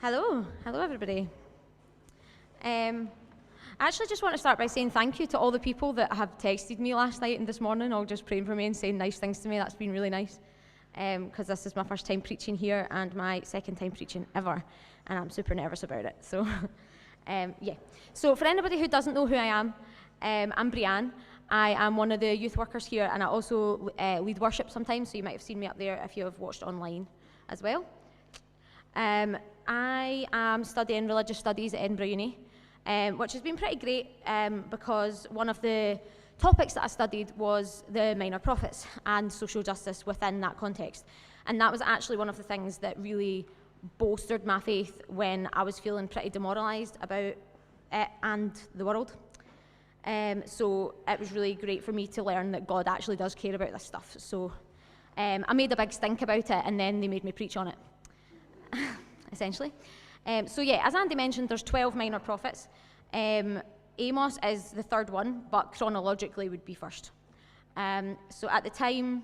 Hello everybody. I actually just want to start by saying thank you to all the people that have texted me last night and this morning, all just praying for me and saying nice things to me. That's been really nice, because this is my first time preaching here and my second time preaching ever, and I'm super nervous about it. So, yeah. So for anybody who doesn't know who I am, I'm Brianne. I am one of the youth workers here, and I also lead worship sometimes, so you might have seen me up there if you have watched online as well. I am studying religious studies at Edinburgh Uni, which has been pretty great because one of the topics that I studied was the minor prophets and social justice within that context. And that was actually one of the things that really bolstered my faith when I was feeling pretty demoralised about it and the world. So it was really great for me to learn that God actually does care about this stuff. So I made a big stink about it, and then they made me preach on it. Essentially. So yeah, as Andy mentioned, there's 12 minor prophets. Amos is the third one, but chronologically would be first. So at the time,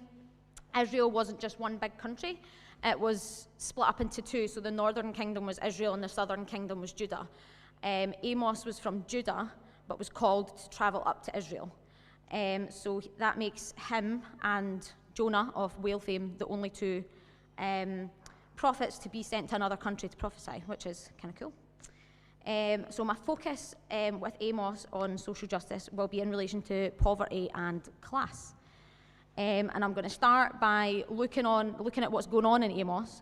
Israel wasn't just one big country. It was split up into two. So the northern kingdom was Israel and the southern kingdom was Judah. Amos was from Judah, but was called to travel up to Israel. So that makes him and Jonah of whale fame the only two prophets to be sent to another country to prophesy, which is kind of cool. So my focus with Amos on social justice will be in relation to poverty and class. And I'm going to start by looking at what's going on in Amos.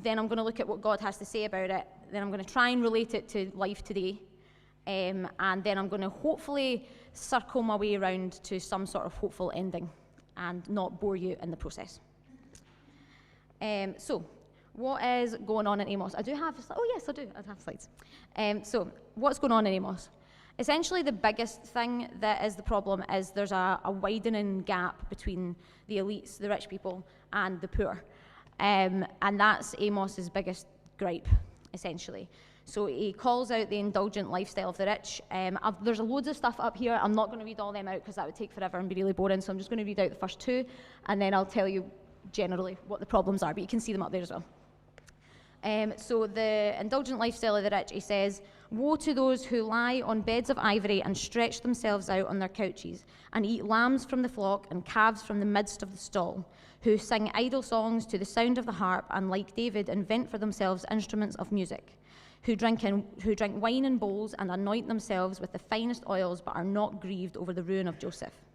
Then I'm going to look at what God has to say about it. Then I'm going to try and relate it to life today. And then I'm going to hopefully circle my way around to some sort of hopeful ending and not bore you in the process. So, what is going on in Amos? I have slides. So, what's going on in Amos? Essentially, the biggest thing that is the problem is there's a widening gap between the elites, the rich people, and the poor. And that's Amos's biggest gripe, essentially. So he calls out the indulgent lifestyle of the rich. There's loads of stuff up here. I'm not going to read all them out because that would take forever and be really boring. So I'm just going to read out the first two, and then I'll tell you generally what the problems are, but you can see them up there as well. So the indulgent lifestyle of the rich, he says, "Woe to those who lie on beds of ivory and stretch themselves out on their couches, and eat lambs from the flock and calves from the midst of the stall, who sing idle songs to the sound of the harp, and like David invent for themselves instruments of music, who drink wine in bowls and anoint themselves with the finest oils, but are not grieved over the ruin of Joseph."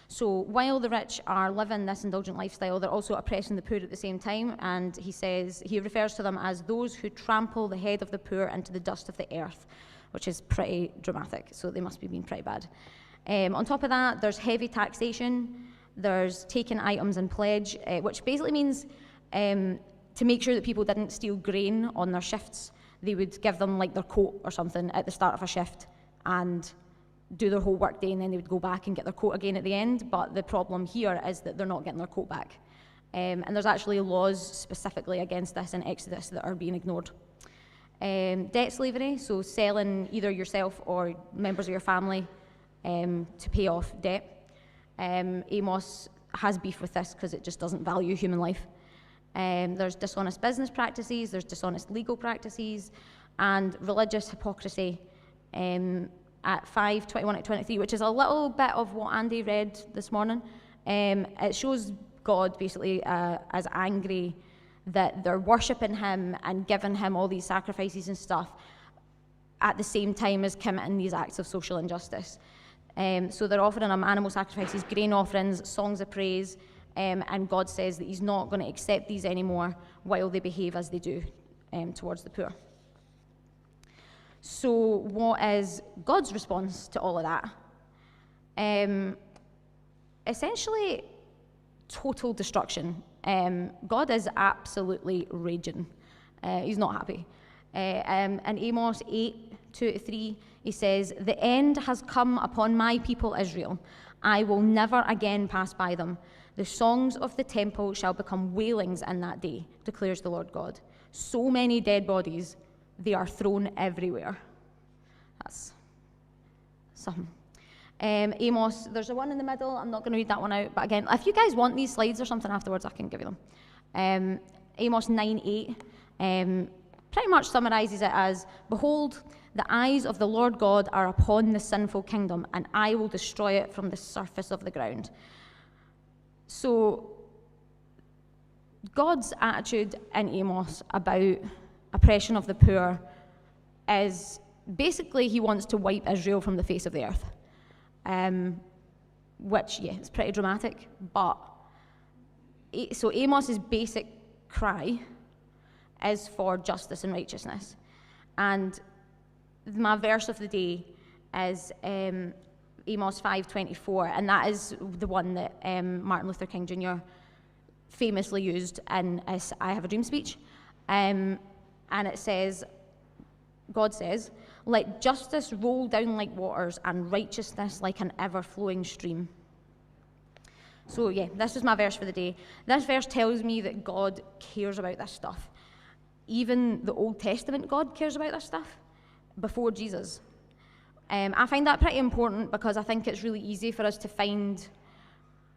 So while the rich are living this indulgent lifestyle, they're also oppressing the poor at the same time, and he refers to them as those who trample the head of the poor into the dust of the earth, which is pretty dramatic, so they must be being pretty bad. On top of that, there's heavy taxation, there's taking items in pledge, which basically means to make sure that people didn't steal grain on their shifts, they would give them like their coat or something at the start of a shift and do their whole work day, and then they would go back and get their coat again at the end. But the problem here is that they're not getting their coat back. And there's actually laws specifically against this in Exodus that are being ignored. Debt slavery, so selling either yourself or members of your family to pay off debt. Amos has beef with this because it just doesn't value human life. There's dishonest business practices, there's dishonest legal practices, and religious hypocrisy at 5:21-23, which is a little bit of what Andy read this morning. It shows God basically as angry that they're worshipping him and giving him all these sacrifices and stuff at the same time as committing these acts of social injustice. So they're offering him animal sacrifices, grain offerings, songs of praise, and God says that he's not going to accept these anymore while they behave as they do towards the poor. So what is God's response to all of that? Essentially, total destruction. God is absolutely raging. He's not happy. In Amos 8:2-3, he says, "The end has come upon my people Israel. I will never again pass by them. The songs of the temple shall become wailings in that day, declares the Lord God. So many dead bodies, they are thrown everywhere." That's something. Amos, there's a one in the middle. I'm not going to read that one out. But again, if you guys want these slides or something afterwards, I can give you them. Amos 9:8. pretty much summarizes it as, "Behold, the eyes of the Lord God are upon the sinful kingdom, and I will destroy it from the surface of the ground." So God's attitude in Amos about oppression of the poor is basically he wants to wipe Israel from the face of the earth, which, yeah, it's pretty dramatic. But so Amos's basic cry is for justice and righteousness. And my verse of the day is Amos 5:24, and that is the one that Martin Luther King Jr. famously used in his I Have a Dream speech. And it says, God says, "Let justice roll down like waters and righteousness like an ever-flowing stream." So yeah, this is my verse for the day. This verse tells me that God cares about this stuff. Even the Old Testament God cares about this stuff before Jesus. I find that pretty important because I think it's really easy for us to find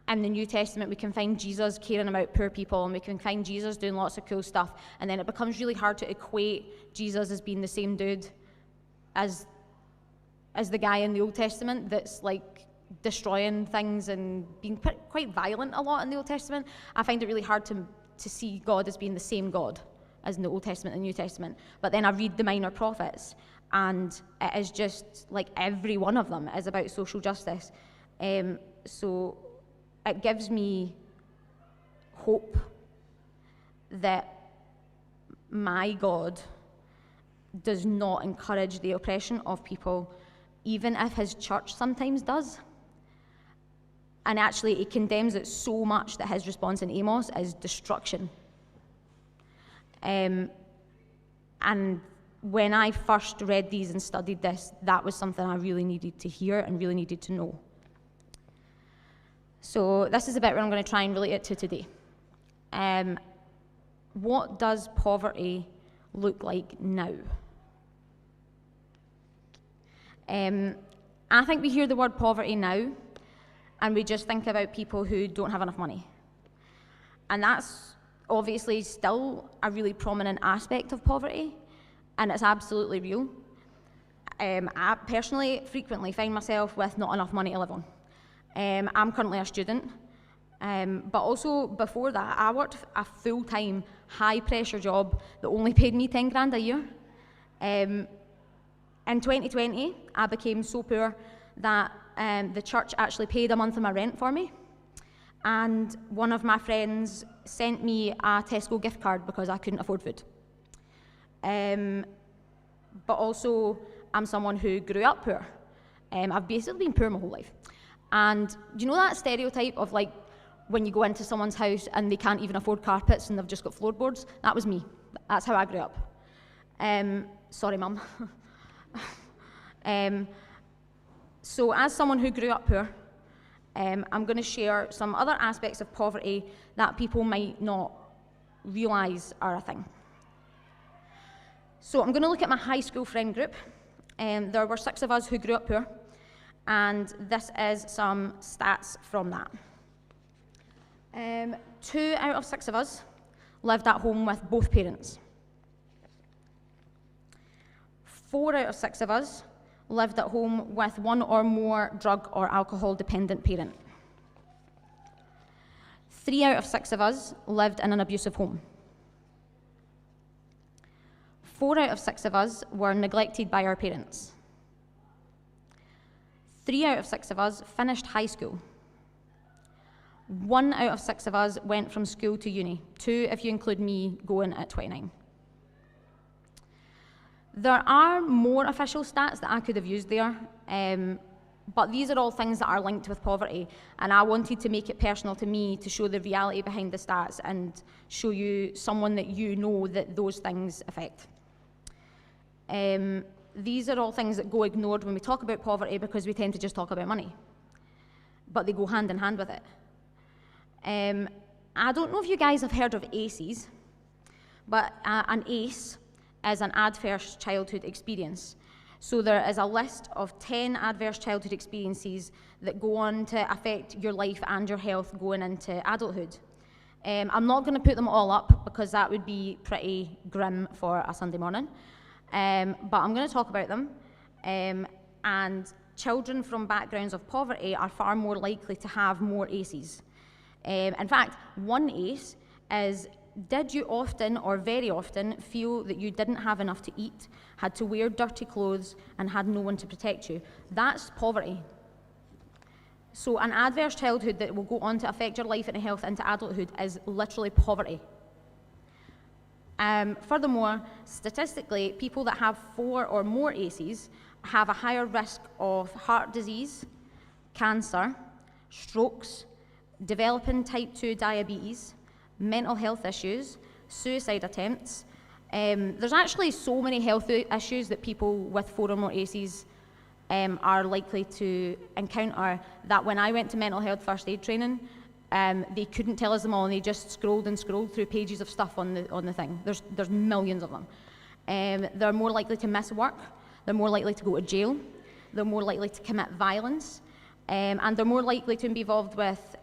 in the New Testament, we can find Jesus caring about poor people, and we can find Jesus doing lots of cool stuff, and then it becomes really hard to equate Jesus as being the same dude as the guy in the Old Testament that's like destroying things and being quite violent a lot in the Old Testament. I find it really hard to see God as being the same God as in the Old Testament and New Testament. But then I read the minor prophets, and it is just like every one of them is about social justice. So it gives me hope that my God does not encourage the oppression of people, even if his church sometimes does. And actually, he condemns it so much that his response in Amos is destruction. And when I first read these and studied this, that was something I really needed to hear and really needed to know. So this is a bit where I'm going to try and relate it to today. What does poverty look like now? I think we hear the word poverty now, and we just think about people who don't have enough money. And that's obviously still a really prominent aspect of poverty, and it's absolutely real. I personally frequently find myself with not enough money to live on. I'm currently a student, but also before that, I worked a full-time, high-pressure job that only paid me 10 grand a year. In 2020, I became so poor that the church actually paid a month of my rent for me, and one of my friends sent me a Tesco gift card because I couldn't afford food. But also, I'm someone who grew up poor. I've basically been poor my whole life. And do you know that stereotype of like when you go into someone's house and they can't even afford carpets and they've just got floorboards? That was me. That's how I grew up. Sorry, Mum. So as someone who grew up poor, I'm going to share some other aspects of poverty that people might not realise are a thing. So I'm going to look at my high school friend group. There were 6 of us who grew up poor, and this is some stats from that. 2 out of 6 of us lived at home with both parents. 4 out of 6 of us lived at home with one or more drug or alcohol dependent parent. 3 out of 6 of us lived in an abusive home. 4 out of 6 of us were neglected by our parents. 3 out of 6 of us finished high school. 1 out of 6 of us went from school to uni. 2 if you include me going at 29. There are more official stats that I could have used there, but these are all things that are linked with poverty, and I wanted to make it personal to me to show the reality behind the stats and show you someone that you know that those things affect. These are all things that go ignored when we talk about poverty because we tend to just talk about money, but they go hand in hand with it. I don't know if you guys have heard of ACEs, but an ACE is an adverse childhood experience. So there is a list of 10 adverse childhood experiences that go on to affect your life and your health going into adulthood. I'm not going to put them all up because that would be pretty grim for a Sunday morning, but I'm going to talk about them. And children from backgrounds of poverty are far more likely to have more ACEs. In fact, one ACE is, did you often or very often feel that you didn't have enough to eat, had to wear dirty clothes, and had no one to protect you? That's poverty. So an adverse childhood that will go on to affect your life and health into adulthood is literally poverty. Furthermore, statistically, people that have 4 or more ACEs have a higher risk of heart disease, cancer, strokes, developing type 2 diabetes, mental health issues, suicide attempts. There's actually so many health issues that people with 4 or more ACEs are likely to encounter that when I went to mental health first aid training, they couldn't tell us them all, and they just scrolled and scrolled through pages of stuff on the thing. There's millions of them. They're more likely to miss work, they're more likely to go to jail, they're more likely to commit violence, and they're more likely to be involved with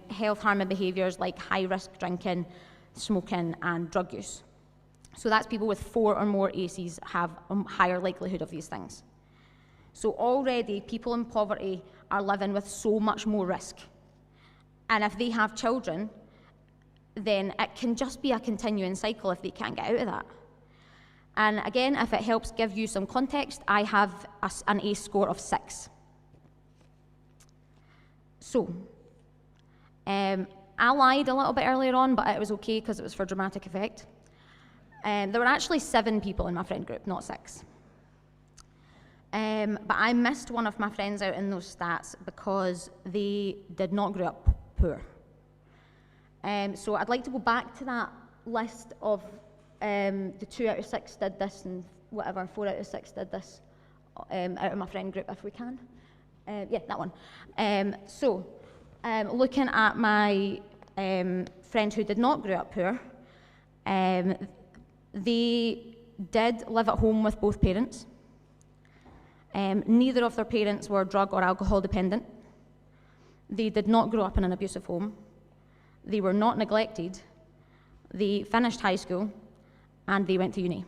health harming behaviours like high-risk drinking, smoking, and drug use. So that's people with 4 or more ACEs have a higher likelihood of these things. So already people in poverty are living with so much more risk. And if they have children, then it can just be a continuing cycle if they can't get out of that. And again, if it helps give you some context, I have an ACE score of 6. So, I lied a little bit earlier on, but it was okay because it was for dramatic effect. There were actually 7 people in my friend group, not 6. But I missed one of my friends out in those stats because they did not grow up poor. So I'd like to go back to that list of the 2 out of 6 did this and whatever, 4 out of 6 did this out of my friend group if we can. Yeah, that one. Looking at my friend who did not grow up poor, they did live at home with both parents. Neither of their parents were drug or alcohol dependent. They did not grow up in an abusive home. They were not neglected. They finished high school and they went to uni.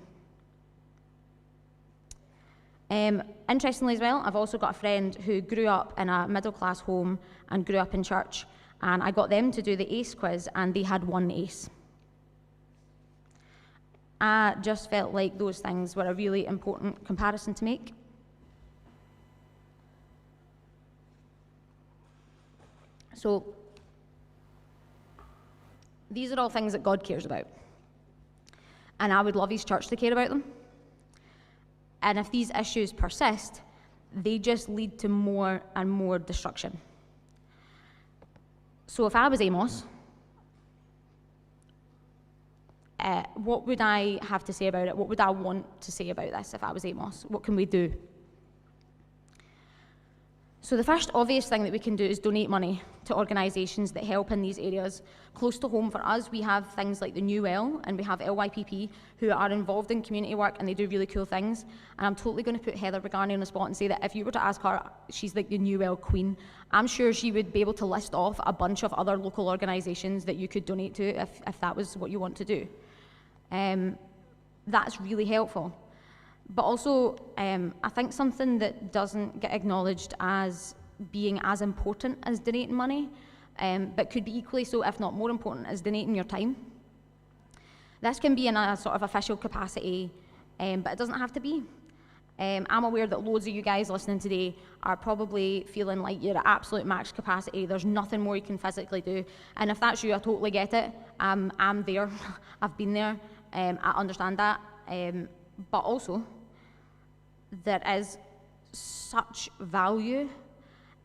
Interestingly as well, I've also got a friend who grew up in a middle class home and grew up in church, and I got them to do the ACE quiz and they had 1 ACE. I just felt like those things were a really important comparison to make. So, these are all things that God cares about. And I would love His church to care about them. And if these issues persist, they just lead to more and more destruction. So if I was Amos, what would I have to say about it? What would I want to say about this if I was Amos? What can we do? So the first obvious thing that we can do is donate money to organisations that help in these areas. Close to home for us, we have things like the New Well and we have LYPP who are involved in community work and they do really cool things. And I'm totally going to put Heather Regani on the spot and say that if you were to ask her, she's like the New Well queen. I'm sure she would be able to list off a bunch of other local organisations that you could donate to if that was what you want to do. That's really helpful. But also, I think something that doesn't get acknowledged as being as important as donating money, but could be equally so, if not more important, is donating your time. This can be in a sort of official capacity, but it doesn't have to be. I'm aware that loads of you guys listening today are probably feeling like you're at absolute max capacity. There's nothing more you can physically do. And if that's you, I totally get it. I'm there. I've been there. I understand that. But also, there is such value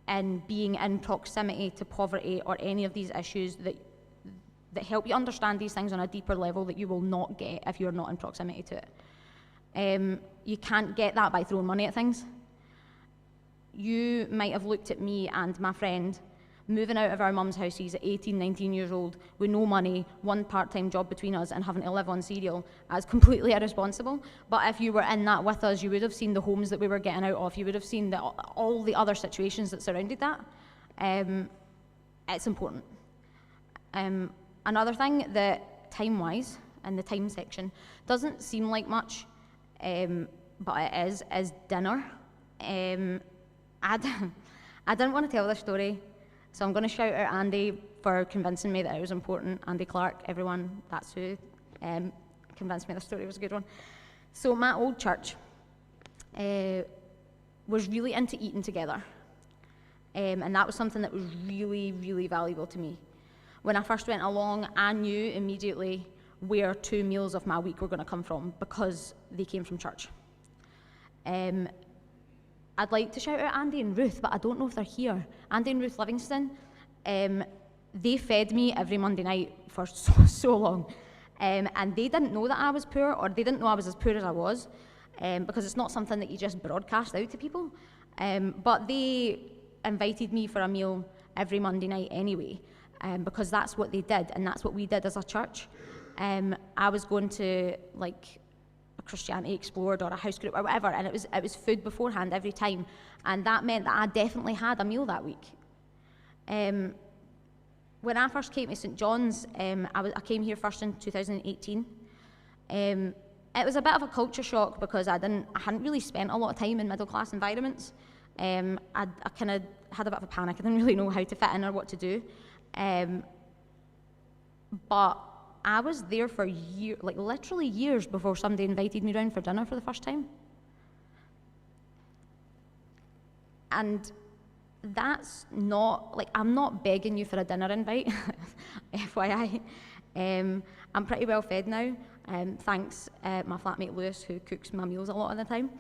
in being in proximity to poverty or any of these issues that help you understand these things on a deeper level that you will not get if you're not in proximity to it. You can't get that by throwing money at things. You might have looked at me and my friend moving out of our mum's houses at 18, 19 years old with no money, 1 part-time job between us and having to live on cereal as completely irresponsible. But if you were in that with us, you would have seen the homes that we were getting out of. You would have seen all the other situations that surrounded that. It's important. Another thing that time-wise, in the time section, doesn't seem like much, but it is dinner. I didn't want to tell this story, so I'm going to shout out Andy for convincing me that it was important. Andy Clark, everyone, that's who convinced me this story was a good one. So my old church was really into eating together, and that was something that was really, really valuable to me. When I first went along, I knew immediately where 2 meals of my week were going to come from because they came from church. I'd like to shout out Andy and Ruth, but I don't know if they're here. Andy and Ruth Livingston, they fed me every Monday night for so long. And they didn't know that I was poor, or they didn't know I was as poor as I was, because it's not something that you just broadcast out to people. But they invited me for a meal every Monday night anyway, because that's what they did, and that's what we did as a church. I was going to like a Christianity Explored or a house group or whatever, and it was food beforehand every time, and that meant that I definitely had a meal that week. When I first came to St John's, I came here first in 2018. It was a bit of a culture shock because I hadn't really spent a lot of time in middle class environments. I kind of had a bit of a panic. I didn't really know how to fit in or what to do. But I was there for years, like literally years before somebody invited me round for dinner for the first time. And that's not, like, I'm not begging you for a dinner invite, FYI. I'm pretty well fed now, thanks my flatmate Lewis, who cooks my meals a lot of the time.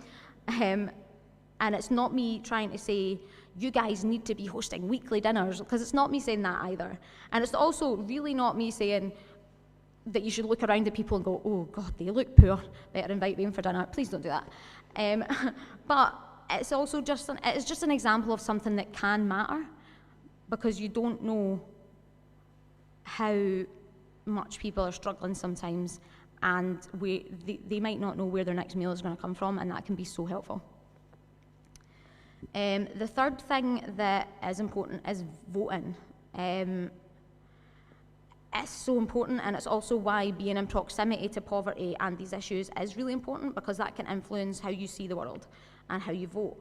And it's not me trying to say, you guys need to be hosting weekly dinners, because it's not me saying that either. And it's also really not me saying that you should look around at people and go, oh God, they look poor, better invite them for dinner. Please don't do that. But it's also just an example of something that can matter, because you don't know how much people are struggling sometimes, and they might not know where their next meal is going to come from, and that can be so helpful. The third thing that is important is voting. It's so important, and it's also why being in proximity to poverty and these issues is really important, because that can influence how you see the world and how you vote.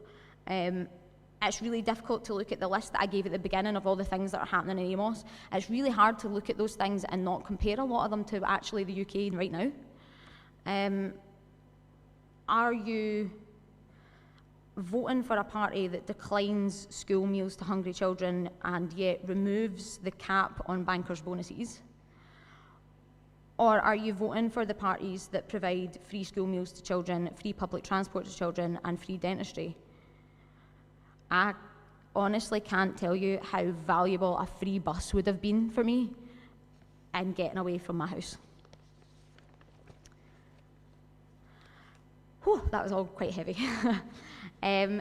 It's really difficult to look at the list that I gave at the beginning of all the things that are happening in Amos. It's really hard to look at those things and not compare a lot of them to actually the UK right now. Are you voting for a party that declines school meals to hungry children and yet removes the cap on bankers' bonuses? Or are you voting for the parties that provide free school meals to children, free public transport to children, and free dentistry? I honestly can't tell you how valuable a free bus would have been for me in getting away from my house. Whew, that was all quite heavy.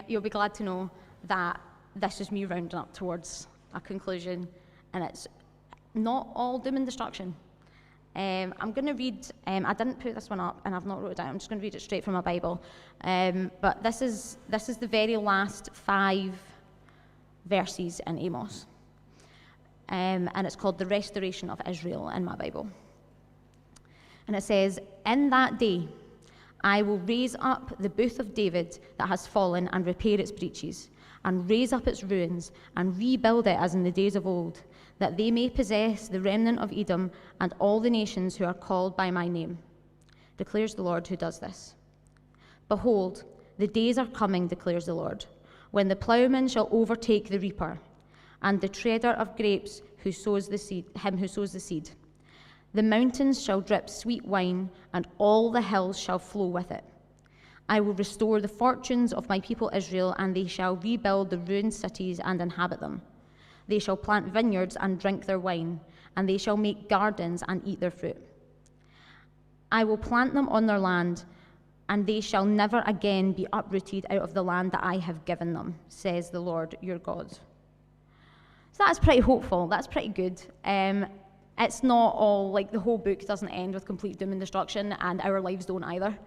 You'll be glad to know that this is me rounding up towards a conclusion, and it's not all doom and destruction. I'm going to read, I didn't put this one up and I've not wrote it down, I'm just going to read it straight from my Bible. But this is the very last 5 verses in Amos. And it's called The Restoration of Israel in my Bible. And it says, "In that day I will raise up the booth of David that has fallen and repair its breaches, and raise up its ruins and rebuild it as in the days of old, that they may possess the remnant of Edom and all the nations who are called by my name, declares the Lord who does this. Behold, the days are coming, declares the Lord, when the plowman shall overtake the reaper, and the treader of grapes who sows the seed, him who sows the seed. The mountains shall drip sweet wine, and all the hills shall flow with it. I will restore the fortunes of my people Israel, and they shall rebuild the ruined cities and inhabit them. They shall plant vineyards and drink their wine, and they shall make gardens and eat their fruit. I will plant them on their land, and they shall never again be uprooted out of the land that I have given them, says the Lord your God." So that's pretty hopeful, that's pretty good. It's not all, like, the whole book doesn't end with complete doom and destruction, and our lives don't either.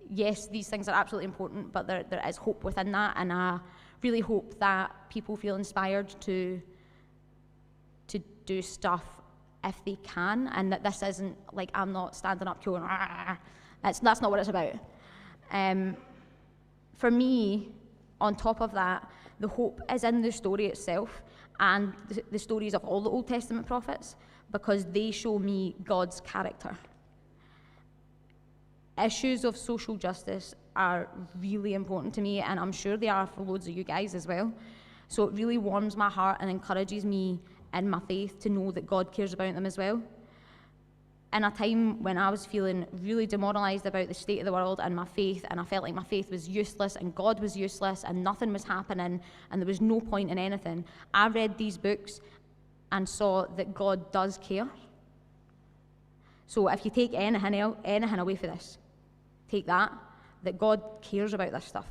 Yes, these things are absolutely important, but there is hope within that, and I really hope that people feel inspired to do stuff if they can, and that this isn't like I'm not standing up going, that's not what it's about. For me, on top of that, the hope is in the story itself and the stories of all the Old Testament prophets, because they show me God's character. Issues of social justice are really important to me, and I'm sure they are for loads of you guys as well. So it really warms my heart and encourages me in my faith to know that God cares about them as well. In a time when I was feeling really demoralised about the state of the world and my faith, and I felt like my faith was useless and God was useless and nothing was happening and there was no point in anything, I read these books and saw that God does care. So if you take anything away from this, take that God cares about this stuff.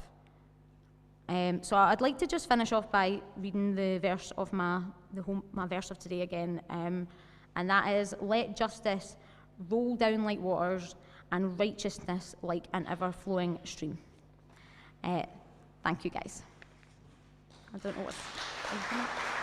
So I'd like to just finish off by reading the verse of my verse of today again, and that is, let justice roll down like waters and righteousness like an ever-flowing stream. Thank you, guys. I don't know what's...